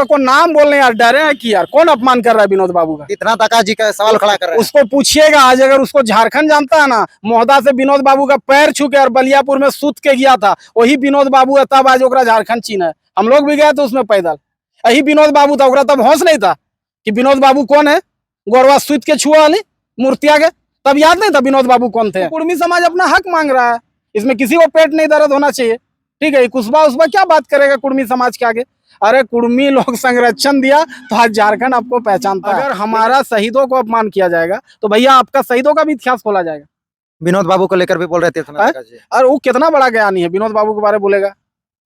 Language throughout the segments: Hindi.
को नाम बोलने यार डरे हैं कि यार कौन अपमान कर रहा है विनोद बाबू का। इतना तका जी का सवाल खड़ा कर रहे हैं। उसको पूछिएगा आज, अगर उसको झारखंड जानता है ना, मोहदा से विनोद बाबू का पैर छू के और बलियापुर में सूत के गया था, वही विनोद बाबू है, तब आज ओकरा झारखंड चीन है। हम लोग भी गए थे उसमें पैदल, यही विनोद बाबू था। ओकरा तब होश नहीं था कि विनोद बाबू कौन है, गोरवा सूत के छुआ वाली मूर्तिया के, तब याद नहीं था विनोद बाबू कौन थे। कुर्मी समाज अपना हक मांग रहा है, इसमें किसी को पेट नहीं दर्द होना चाहिए, ठीक है। कुशबा उसबा क्या बात करेगा कुर्मी समाज के आगे। अरे कुर्मी लोग संरक्षण दिया तो आज झारखंड आपको पहचानता है। अगर हमारा शहीदों को अपमान किया जाएगा तो भैया आपका शहीदों का भी इतिहास खोला जाएगा। विनोद बाबू को लेकर भी बोल रहे थे जी। और वो कितना बड़ा ज्ञानी है, विनोद बाबू के बारे में बोलेगा।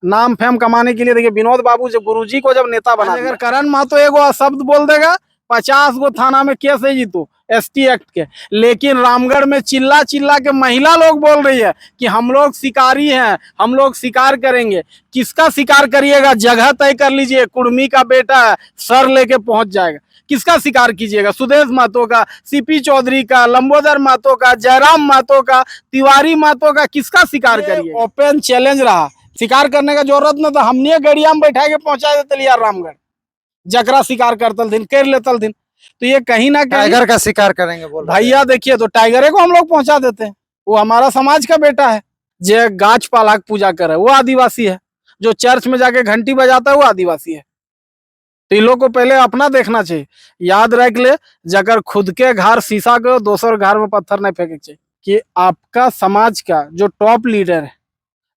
नाम फेम कमाने के लिए देखिए विनोद बाबू जब गुरुजी को जब नेता बना, अगर करण महतो एगो शब्द बोल देगा 50 गो थाना में केस है जीतू एसटी एक्ट के। लेकिन रामगढ़ में चिल्ला चिल्ला के महिला लोग बोल रही है कि हम लोग शिकारी हैं, हम लोग शिकार करेंगे। किसका शिकार करिएगा, जगह तय कर लीजिए। कुर्मी का बेटा है, सर लेके पहुंच जाएगा। किसका शिकार कीजिएगा, सुदेश महतो का, सीपी चौधरी का, लंबोदर महतो का, जयराम महतो का, तिवारी महतो का, किसका शिकार करिए। ओपन चैलेंज रहा, शिकार करने का जरूरत न था, हमने गड़िया में बैठा के पहुंचा देते यार रामगढ़, जकरा शिकार करतल दिन कर लेतल दिन। तो ये कहीं ना कहीं टाइगर का शिकार करेंगे बोल भैया। देखिए तो टाइगरे को हम लोग पहुंचा देते हैं, वो हमारा समाज का बेटा है। जो गाछ पालाक पूजा करे वो आदिवासी है, जो चर्च में जाके घंटी बजाता है वो आदिवासी है। तो इन लोग को पहले अपना देखना चाहिए। याद रख ले, जगर खुद के घर शीशा के दोसर घर में पत्थर नहीं फेंके चाहिए। कि आपका समाज का जो टॉप लीडर है,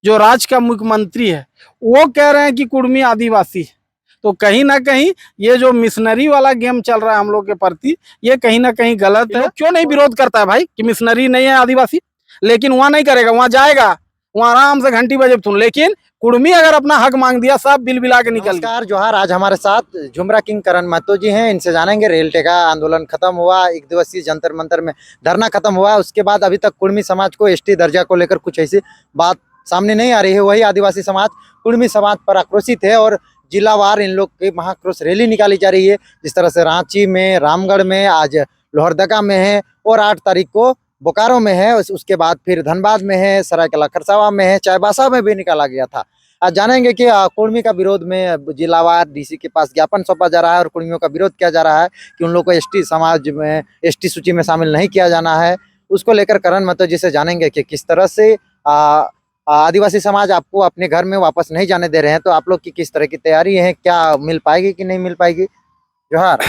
जो राज्य का मुख्यमंत्री है, वो कह रहे हैं कि कुर्मी आदिवासी है। तो कहीं ना कहीं ये जो मिशनरी वाला गेम चल रहा है हम लोग के प्रति, ये कहीं ना कहीं गलत है। क्यों नहीं विरोध करता है भाई कि मिशनरी नहीं है आदिवासी, लेकिन वहां नहीं करेगा, वहां जाएगा, वहां आराम से घंटी बजे सुन। लेकिन कुर्मी अगर अपना हक मांग दिया, सब बिल बिला के निकल। नमस्कार जोहार। आज हमारे साथ झुमरा किंग करण महतो जी हैं, इनसे जानेंगे रेल टेका आंदोलन खत्म हुआ, 1 दिवसीय जंतर मंतर में धरना खत्म हुआ, उसके बाद अभी तक कुर्मी समाज को एसटी दर्जा को लेकर कुछ ऐसी बात सामने नहीं आ रही है। वही आदिवासी समाज कुर्मी समाज पर आक्रोशित है और जिलावार इन लोग की महाक्रोश रैली निकाली जा रही है। जिस तरह से रांची में, रामगढ़ में, आज लोहरदगा में है और 8 तारीख को बोकारो में है, उसके बाद फिर धनबाद में है, सरायकला खरसावा में है, चाईबासा में भी निकाला गया था। आज जानेंगे कि कुर्मी का विरोध में जिलावार डीसी के पास ज्ञापन सौंपा जा रहा है और कुर्मियों का विरोध किया जा रहा है कि उन लोग को एसटी समाज में, एसटी सूची में शामिल नहीं किया जाना है। उसको लेकर करण महतो जी से जानेंगे कि किस तरह से आदिवासी समाज आपको अपने घर में वापस नहीं जाने दे रहे हैं, तो आप लोग की किस तरह की तैयारी है, क्या मिल पाएगी कि नहीं मिल पाएगी। जोहार।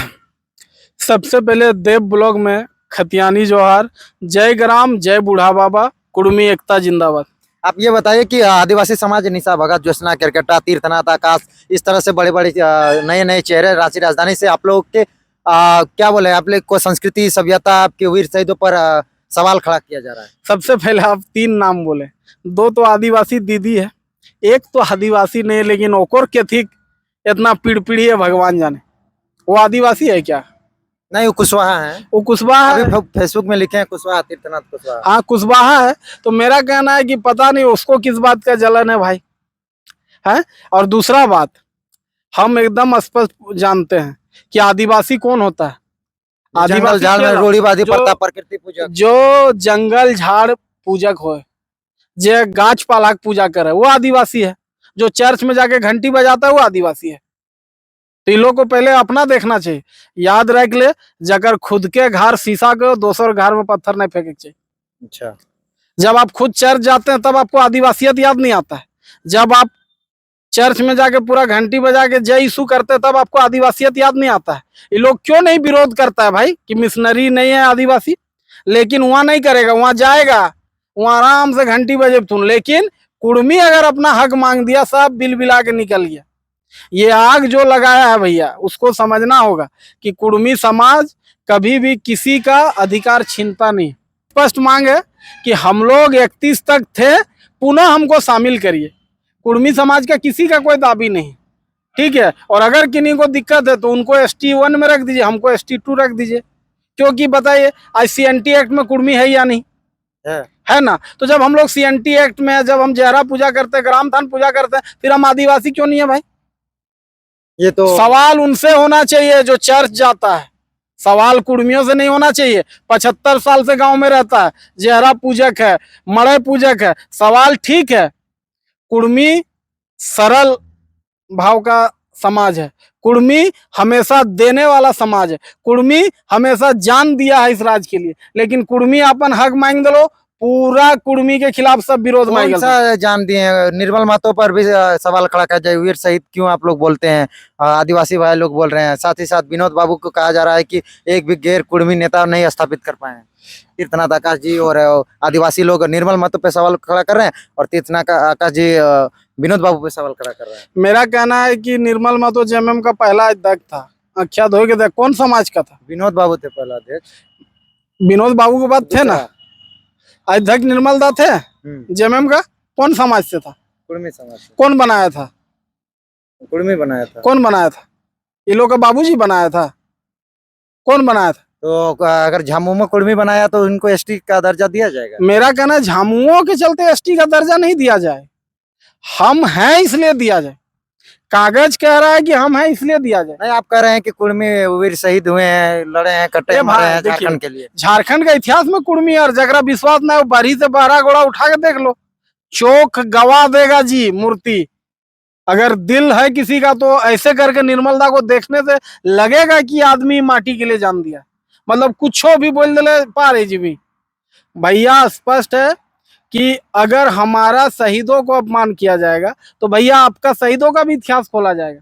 सबसे पहले देव ब्लॉक में खतियानी जोहार, जय ग्राम, जय बूढ़ा बाबा, कुर्मी एकता जिंदाबाद। आप ये बताइए कि आदिवासी समाज निशा भगत, ज्योत्सना केरकेट्टा, तीर्थनाथ आकाश, इस तरह से बड़े बड़े नए नए चेहरे रांची राजधानी से आप लोग के क्या बोले, आप लोग को संस्कृति सभ्यता, आपके वीर शहीदों पर सवाल खड़ा किया जा रहा है। सबसे पहले आप 3 नाम बोले, 2 तो आदिवासी दीदी है, 1 तो आदिवासी नहीं, लेकिन ओकर के ठीक इतना पीढ़ी है भगवान जाने। वो आदिवासी है क्या? नहीं, वो कुशवाहा है। वो कुशवाहा है, फेसबुक में लिखे हैं कुशवाहा, तीर्थनाथ कुशवाहा। हाँ कुशवाहा है। तो मेरा कहना है कि पता नहीं उसको किस बात का जलन है भाई, है। और दूसरा बात, हम एकदम स्पष्ट जानते हैं कि आदिवासी कौन होता है। आदिवासी झाड़ में रूढ़िवादी प्रथा, प्रकृति पूजक, जो जंगल झाड़ पूजक हो, जो गाछ पालाक पूजा करे वो आदिवासी है। जो चर्च में जाके घंटी बजाता है वो आदिवासी है। तो इन लोग को पहले अपना देखना चाहिए। याद रख ले, जगर खुद के घर शीशा के दोसर घर में पत्थर नहीं फेंके चाहिए। अच्छा, जब आप खुद चर्च जाते हैं तब आपको आदिवासियत याद नहीं आता है। जब आप चर्च में जाके पूरा घंटी बजा के जय यीशु करते हैं तब आपको आदिवासियत याद नहीं आता है। ये लोग क्यों नहीं विरोध करता है भाई कि मिशनरी नहीं है आदिवासी, लेकिन वहां नहीं करेगा, वहां जाएगा, वहां आराम से घंटी बजे सुन। लेकिन कुर्मी अगर अपना हक मांग दिया, सब बिल बिला के निकल गया। ये आग जो लगाया है भैया, उसको समझना होगा कि कुर्मी समाज कभी भी किसी का अधिकार छीनता नहीं। स्पष्ट मांग है कि हम लोग 31 तक थे, पुनः हमको शामिल करिए। कुर्मी समाज का किसी का कोई दाबी नहीं, ठीक है। और अगर किन्हीं को दिक्कत है तो उनको ST1 में रख दीजिए, हमको ST2 रख दीजिए। क्योंकि बताइए आज CNT एक्ट में कुर्मी है या नहीं है ना। तो जब हम लोग CNT एक्ट में, जब हम जहरा पूजा करते हैं, ग्राम थान पूजा करते हैं, फिर हम आदिवासी क्यों नहीं है भाई। ये तो सवाल उनसे होना चाहिए जो चर्च जाता है, सवाल कुर्मियों से नहीं होना चाहिए। 75 साल से गांव में रहता है, जहरा पूजक है, मड़ई पूजक है, सवाल ठीक है। कुर्मी सरल भाव का समाज है, कुर्मी हमेशा देने वाला समाज है, कुर्मी हमेशा जान दिया है इस राज के लिए। लेकिन कुर्मी अपन हक मांग दलो, पूरा कुर्मी के खिलाफ सब विरोध कौन मांग सा जान दिए हैं? निर्मल महतो पर भी सवाल खड़ा किया जाए, वीर शहीद क्यों आप लोग बोलते हैं? आदिवासी भाई लोग बोल रहे हैं, साथ ही साथ विनोद बाबू को कहा जा रहा है कि एक भी गैर कुर्मी नेता नहीं स्थापित कर पाए हैं। तीर्थनाथ आकाश जी और आदिवासी लोग निर्मल महतो पे सवाल खड़ा कर रहे हैं और तीर्थनाथ आकाश जी विनोद बाबू पे सवाल खड़ा कर रहे हैं। मेरा कहना है कि निर्मल महतो जेएमएम का पहला अध्यक्ष था। अख्या धो के देख, कौन समाज का था? विनोद बाबू थे पहला अध्यक्ष। विनोद बाबू के बाद थे ना अध्यक्ष, निर्मल दा थे। जेएमएम का कौन समाज से था? कुर्मी समाज से। कौन बनाया था? कुर्मी बनाया था। कौन बनाया था? ये लोग का बाबूजी बनाया था? कौन बनाया था? तो अगर झामुमो में कुर्मी बनाया तो उनको एसटी का दर्जा दिया जाएगा? मेरा कहना है झामुओं के चलते एसटी का दर्जा नहीं दिया जाए, हम हैं इसलिए दिया जाए। कागज कह रहा है कि हम हैं इसलिए दिया जाए। नहीं, आप कह रहे हैं कि कुर्मी वीर शहीद हुए हैं, लड़े हैं, कटे मरे हैं देखिए, झारखंड के लिए। झारखंड का इतिहास में कुर्मी और जगरा विश्वास ना हो, बारी से बहरा घोड़ा उठा के देख लो, चोख गवा देगा जी मूर्ति। अगर दिल है किसी का तो ऐसे करके निर्मलदा को देखने से लगेगा कि आदमी माटी के लिए जान दिया, मतलब कुछ भी बोल दे पारे जी भी। भैया स्पष्ट है कि अगर हमारा शहीदों को अपमान किया जाएगा तो भैया आपका शहीदों का भी इतिहास खोला जाएगा।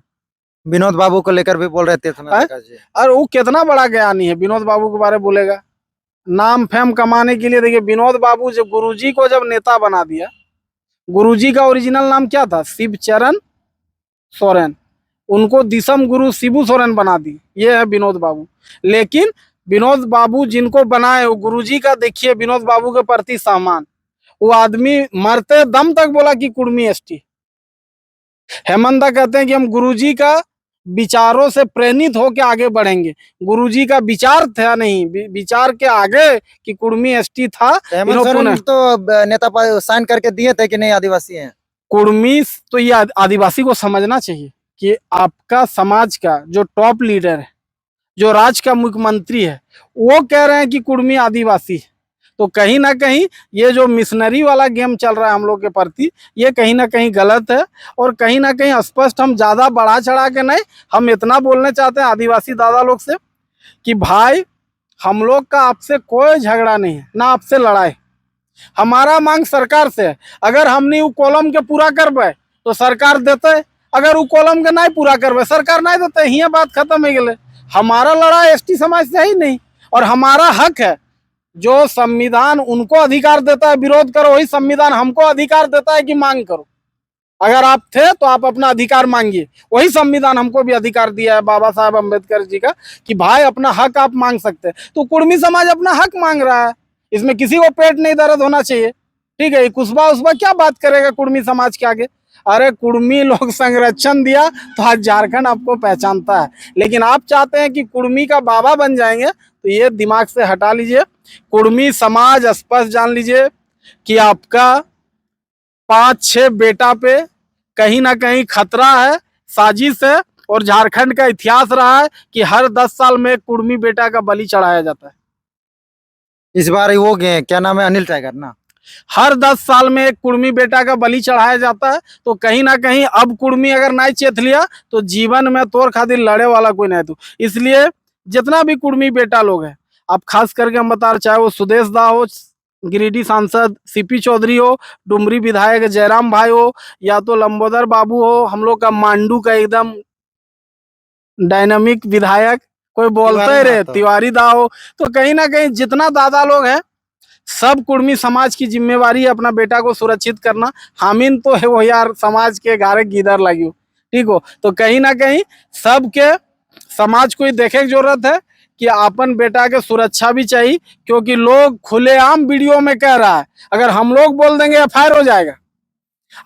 विनोद बाबू को लेकर भी बोल रहे थे जी। और वो कितना बड़ा ज्ञानी है, विनोद बाबू के बारे में बोलेगा। नाम फेम कमाने के लिए देखिए, विनोद बाबू जब गुरुजी को जब नेता बना दिया, गुरुजी का ओरिजिनल नाम क्या था? शिवचरण सोरेन, उनको दिसम गुरु शिबू सोरेन बना दी, ये है विनोद बाबू। लेकिन विनोद बाबू जिनको बनाए वो गुरुजी का देखिए विनोद बाबू के प्रति सम्मान, वो आदमी मरते दम तक बोला कि कुर्मी एसटी। हेमंत कहते हैं कि हम गुरुजी का विचारों से प्रेरित होकर आगे बढ़ेंगे। गुरुजी का विचार था नहीं, विचार के आगे कि कुर्मी एसटी था। हेमंत सोरेन तो नेता साइन करके दिए थे कि नहीं आदिवासी हैं? कुर्मी तो ये आदिवासी को समझना चाहिए कि आपका समाज का जो टॉप लीडर है, जो राज्य का मुख्यमंत्री है, वो कह रहे हैं कि कुर्मी आदिवासी है। तो कहीं ना कहीं ये जो मिशनरी वाला गेम चल रहा है हम लोग के प्रति, ये कहीं ना कहीं गलत है। और कहीं ना कहीं स्पष्ट, हम ज़्यादा बढ़ा चढ़ा के नहीं, हम इतना बोलने चाहते हैं आदिवासी दादा लोग से कि भाई हम लोग का आपसे कोई झगड़ा नहीं है, ना आपसे लड़ाई। हमारा मांग सरकार से है, अगर हमने वो कॉलम के पूरा करबे तो सरकार देते, अगर वो कॉलम के नहीं पूरा करबे सरकार नहीं देते, ही बात खत्म हो गए। हमारा लड़ाई एसटी समाज से ही नहीं, और हमारा हक है। जो संविधान उनको अधिकार देता है विरोध करो, वही संविधान हमको अधिकार देता है कि मांग करो। अगर आप थे तो आप अपना अधिकार मांगिए, वही संविधान हमको भी अधिकार दिया है बाबा साहब अम्बेडकर जी का कि भाई अपना हक आप मांग सकते हैं। तो कुर्मी समाज अपना हक मांग रहा है, इसमें किसी को पेट नहीं दर्द होना चाहिए। ठीक है, कुशबा उसबा क्या बात करेगा कुर्मी समाज के आगे? अरे कुर्मी लोग संरक्षण दिया तो आज झारखंड आपको पहचानता है। लेकिन आप चाहते हैं कि कुर्मी का बाबा बन जाएंगे, तो ये दिमाग से हटा लीजिए। कुर्मी समाज स्पष्ट जान लीजिए कि आपका 5-6 बेटा पे कहीं ना कहीं खतरा है, साजिश है। और झारखंड का इतिहास रहा है कि हर 10 साल में एक कुर्मी बेटा का बलि चढ़ाया जाता है। इस बार वो गए, क्या नाम है, अनिल टाइगर ना, हर 10 साल में एक कुर्मी बेटा का बलि चढ़ाया जाता है। तो कहीं ना कहीं अब कुर्मी अगर नहीं चेत लिया तो जीवन में तोर खातिर लड़े वाला कोई नहीं। तो इसलिए जितना भी कुर्मी बेटा लोग हैं, आप खास करके हम बता रहे, चाहे वो सुदेश दा हो, गिरिडीह सांसद सीपी चौधरी हो, डुमरी विधायक जयराम भाई हो, या तो लंबोदर बाबू हो, हम लोग का मांडू का एकदम डायनामिक विधायक, कोई बोलते ही रहे, तिवारी दा हो। तो कहीं ना कहीं जितना दादा लोग हैं, सब कुर्मी समाज की जिम्मेवारी है अपना बेटा को सुरक्षित करना। हामिन तो है वो यार समाज के गारे गीदर लगी हो, ठीक हो। तो कहीं ना कहीं सबके समाज को ही देखे की जरूरत है कि अपन बेटा के सुरक्षा भी चाहिए, क्योंकि लोग खुलेआम वीडियो में कह रहा है, अगर हम लोग बोल देंगे एफआईआर हो जाएगा।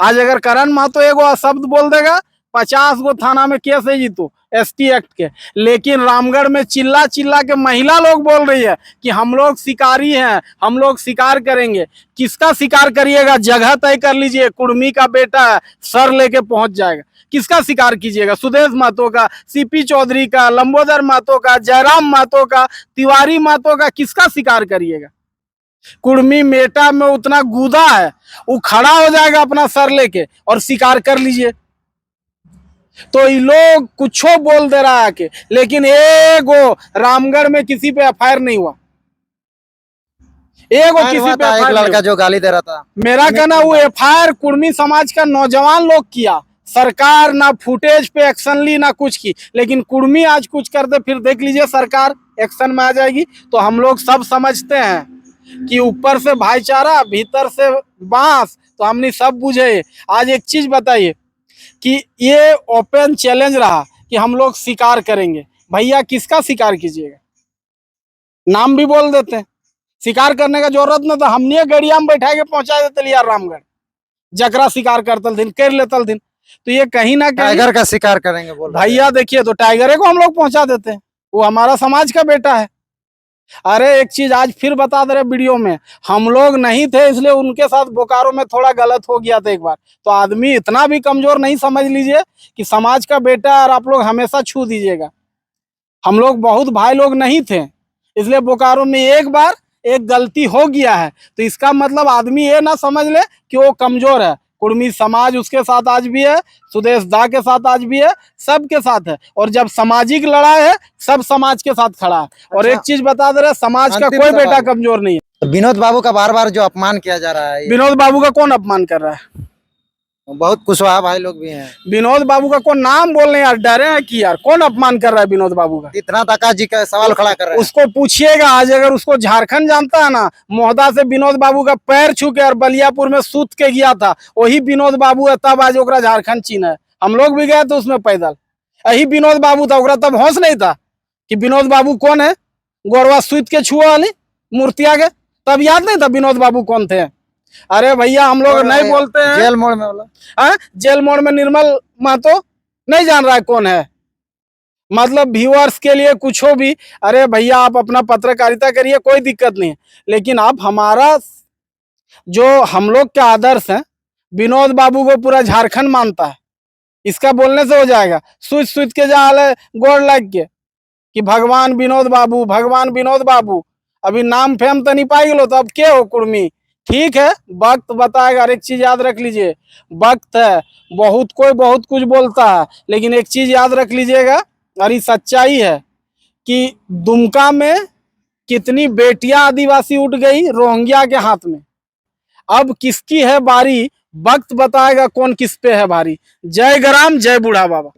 आज अगर करण महतो एगो शब्द बोल देगा, 50 गो थाना में केस है जीतो एसटी एक्ट के। लेकिन रामगढ़ में चिल्ला चिल्ला के महिला लोग बोल रही है कि हम लोग शिकारी हैं, हम लोग शिकार करेंगे। किसका शिकार करिएगा? जगह तय कर लीजिए, कुर्मी का बेटा है, सर लेके पहुंच जाएगा। किसका शिकार कीजिएगा? सुदेश महतो का, सीपी चौधरी का, लंबोदर महतो का, जयराम महतो का, तिवारी महतो का, किसका शिकार करिएगा? कुर्मी मेटा में उतना गूदा है, वो खड़ा हो जाएगा अपना सर लेके और शिकार कर लीजिए। तो ये लोग कुछो बोल दे रहा है कि, लेकिन एगो रामगढ़ में किसी पे एफआईआर नहीं हुआ, एगो फायर किसी हुआ पे था, एक एफआईआर नहीं लड़का हुआ। जो गाली दे रहा था। मेरा कहना वो एफआईआर कुर्मी समाज का नौजवान लोग किया, सरकार ना फुटेज पे एक्शन ली ना कुछ की, लेकिन कुर्मी आज कुछ कर दे फिर देख लीजिए सरकार एक्शन में आ जाएगी। तो हम लोग सब समझते हैं कि ऊपर से भाईचारा भीतर से बांस, तो हमने सब बुझे। आज एक चीज बताइए कि ये ओपन चैलेंज रहा कि हम लोग शिकार करेंगे, भैया किसका शिकार कीजिएगा, नाम भी बोल देते हैं। शिकार करने का जरूरत न था, हमने गड़िया में बैठा के पहुंचा देते यार रामगढ़, जकरा शिकार करतल दिन कर लेतल दिन। तो ये कहीं ना कहीं टाइगर का शिकार करेंगे बोल रहे थे। भैया देखिए, तो टाइगरे को हम लोग पहुंचा देते हैं, वो हमारा समाज का बेटा है। अरे एक चीज आज फिर बता दे रहे वीडियो में, हम लोग नहीं थे इसलिए उनके साथ बोकारो में थोड़ा गलत हो गया था एक बार, तो आदमी इतना भी कमजोर नहीं समझ लीजिए कि समाज का बेटा है और आप लोग हमेशा छू दीजिएगा। हम लोग बहुत भाई लोग नहीं थे, इसलिए बोकारो में एक बार एक गलती हो गया है, तो इसका मतलब आदमी ये ना समझ ले कि वो कमजोर है। कुर्मी समाज उसके साथ आज भी है, सुदेश दा के साथ आज भी है, सबके साथ है। और जब सामाजिक लड़ाई है, सब समाज के साथ खड़ा है। और एक अच्छा, चीज बता दे रहे, समाज का अंतिम कोई सवाल। बेटा कमजोर नहीं है। तो विनोद बाबू का बार बार जो अपमान किया जा रहा है, विनोद बाबू का कौन अपमान कर रहा है? बहुत कुशवाहा भाई लोग भी हैं। विनोद बाबू का कौन नाम बोलने यार डरे हैं कि यार कौन अपमान कर रहा है विनोद बाबू का? इतना तका जी का सवाल खड़ा कर रहे हैं। उसको पूछिएगा आज, अगर उसको झारखंड जानता है ना, मोहदा से विनोद बाबू का पैर छू के और बलियापुर में सूत के गया था, वही विनोद बाबू है, तब आज ओकरा झारखंड चीना है। हम लोग भी गए थे उसमें पैदल, यही विनोद बाबू था, ओकरा तब होश नहीं था कि विनोद बाबू कौन है, गोरवा सूत के छुआ वाली मूर्तिया के, तब याद नहीं था विनोद बाबू कौन थे। अरे भैया हम लोग नहीं बोलते हैं। जेल मोड़ में बोला, हाँ, जेल मोड़ में निर्मल महतो नहीं जान रहा है कौन है, मतलब व्यूअर्स के लिए कुछ हो भी। अरे भैया आप अपना पत्रकारिता करिए, कोई दिक्कत नहीं है, लेकिन आप हमारा जो हम लोग के आदर्श हैं, विनोद बाबू को पूरा झारखंड मानता है, इसका बोलने से हो जाएगा। सुत सुत के जा गोड़ लग के कि भगवान विनोद बाबू, भगवान विनोद बाबू, अभी नाम फेम तो नहीं पाई गलो, तो अब क्या हो कुर्मी? ठीक है, वक्त बताएगा। और एक चीज याद रख लीजिए, वक्त है, बहुत कोई बहुत कुछ बोलता है, लेकिन एक चीज याद रख लीजिएगा, और ये सच्चाई है कि दुमका में कितनी बेटियां आदिवासी उठ गई रोहिंग्या के हाथ में। अब किसकी है बारी, वक्त बताएगा कौन किस पे है भारी। जय गराम, जय बूढ़ा बाबा।